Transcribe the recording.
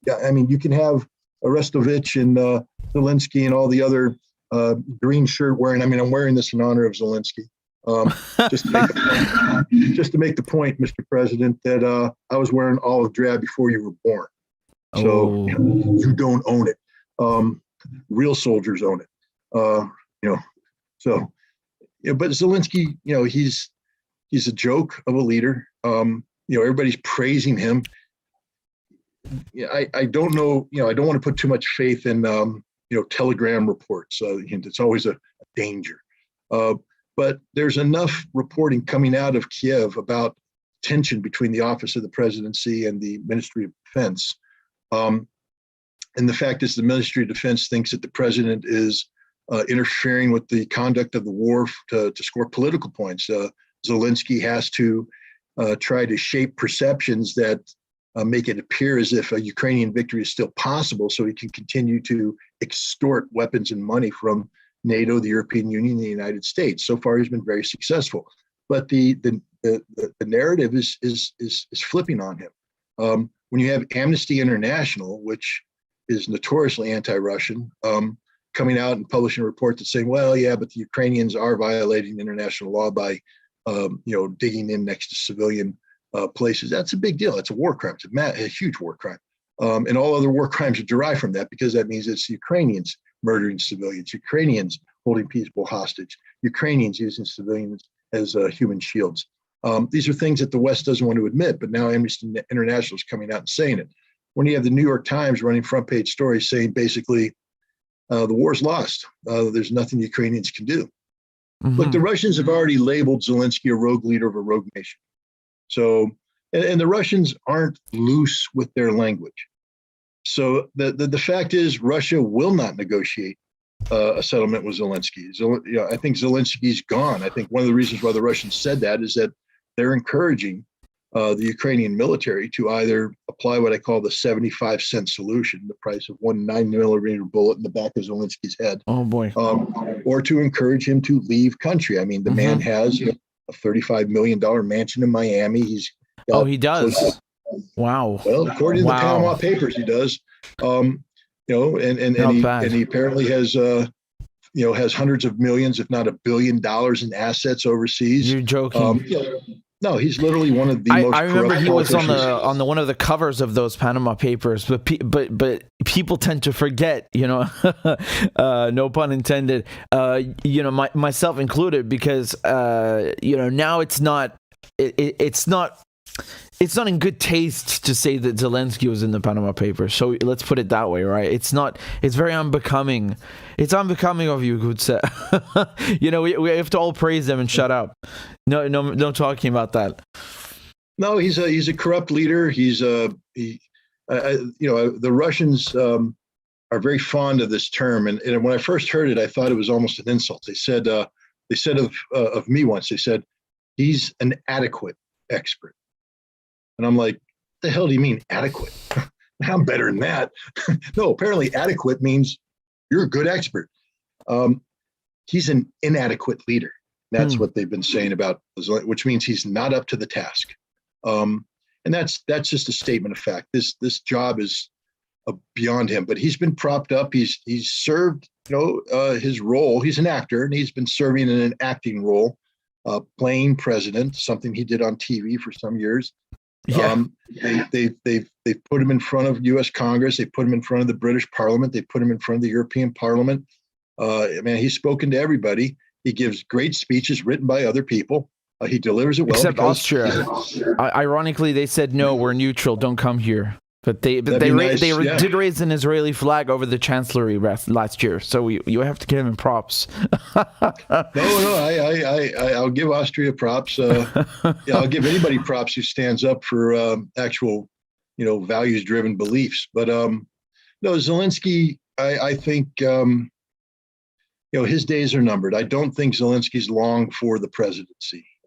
Yeah, I mean, you can have Arestovich and Zelensky and all the other green shirt wearing. I mean, I'm wearing this in honor of Zelensky. Just to make the point, Mr. President, that I was wearing olive drab before you were born. So you don't own it. Real soldiers own it. So but Zelensky, he's a joke of a leader. Everybody's praising him. I don't know. I don't want to put too much faith in Telegram reports. It's always a danger. But there's enough reporting coming out of Kiev about tension between the Office of the Presidency and the Ministry of Defense. And the fact is the Ministry of Defense thinks that the president is interfering with the conduct of the war to score political points. Zelensky has to try to shape perceptions that make it appear as if a Ukrainian victory is still possible so he can continue to extort weapons and money from NATO, the European Union, the United States. So far, he's been very successful, but the narrative is flipping on him. When you have Amnesty International, which is notoriously anti-Russian, coming out and publishing a report that's saying, well, yeah, but the Ukrainians are violating international law by, digging in next to civilian places. That's a big deal. It's a war crime. It's a huge war crime. And all other war crimes are derived from that because that means it's Ukrainians murdering civilians, Ukrainians holding people hostage, Ukrainians using civilians as human shields. These are things that the West doesn't want to admit, but now Amnesty International is coming out and saying it. When you have the New York Times running front page stories saying basically the war's lost, there's nothing Ukrainians can do. Mm-hmm. Look, the Russians have already labeled Zelensky a rogue leader of a rogue nation. So, and the Russians aren't loose with their language. So the fact is Russia will not negotiate a settlement with Zelensky. I think Zelensky's gone. I think one of the reasons why the Russians said that is that they're encouraging the Ukrainian military to either apply what I call the 75-cent solution, the price of one 9mm bullet in the back of Zelensky's head. Oh boy. Or to encourage him to leave country. I mean, the man has a $35 million mansion in Miami. He does. Wow. Well, according to the Panama Papers, he does. And he apparently has has hundreds of millions, if not $1 billion in assets overseas. You're joking. No, he's literally one of the most. I remember corrupt he was on the one of the covers of those Panama Papers, but people tend to forget, no pun intended, myself included, because now it's not in good taste to say that Zelensky was in the Panama Papers. So let's put it that way, right? It's very unbecoming. It's unbecoming of you, good sir. We have to all praise them and shut up. No talking about that. No, he's a corrupt leader. The Russians are very fond of this term. And when I first heard it, I thought it was almost an insult. They said of me once, they said, he's an adequate expert. And I'm like, the hell do you mean adequate? I'm better than that. No, apparently adequate means you're a good expert. He's an inadequate leader. That's what they've been saying about, which means he's not up to the task. And that's just a statement of fact. This job is beyond him, but he's been propped up. He's served, his role. He's an actor, and he's been serving in an acting role, playing president, something he did on TV for some years. Yeah. They've put him in front of U.S. Congress. They put him in front of the British Parliament. They put him in front of the European Parliament. He's spoken to everybody. He gives great speeches written by other people. He delivers it well. Except Austria. Ironically, they said, no, we're neutral. Don't come here. But they did raise an Israeli flag over the chancellery last year, so you have to give him props. I'll give Austria props. I'll give anybody props who stands up for actual, values-driven beliefs. But Zelensky, I think, his days are numbered. I don't think Zelensky's long for the presidency.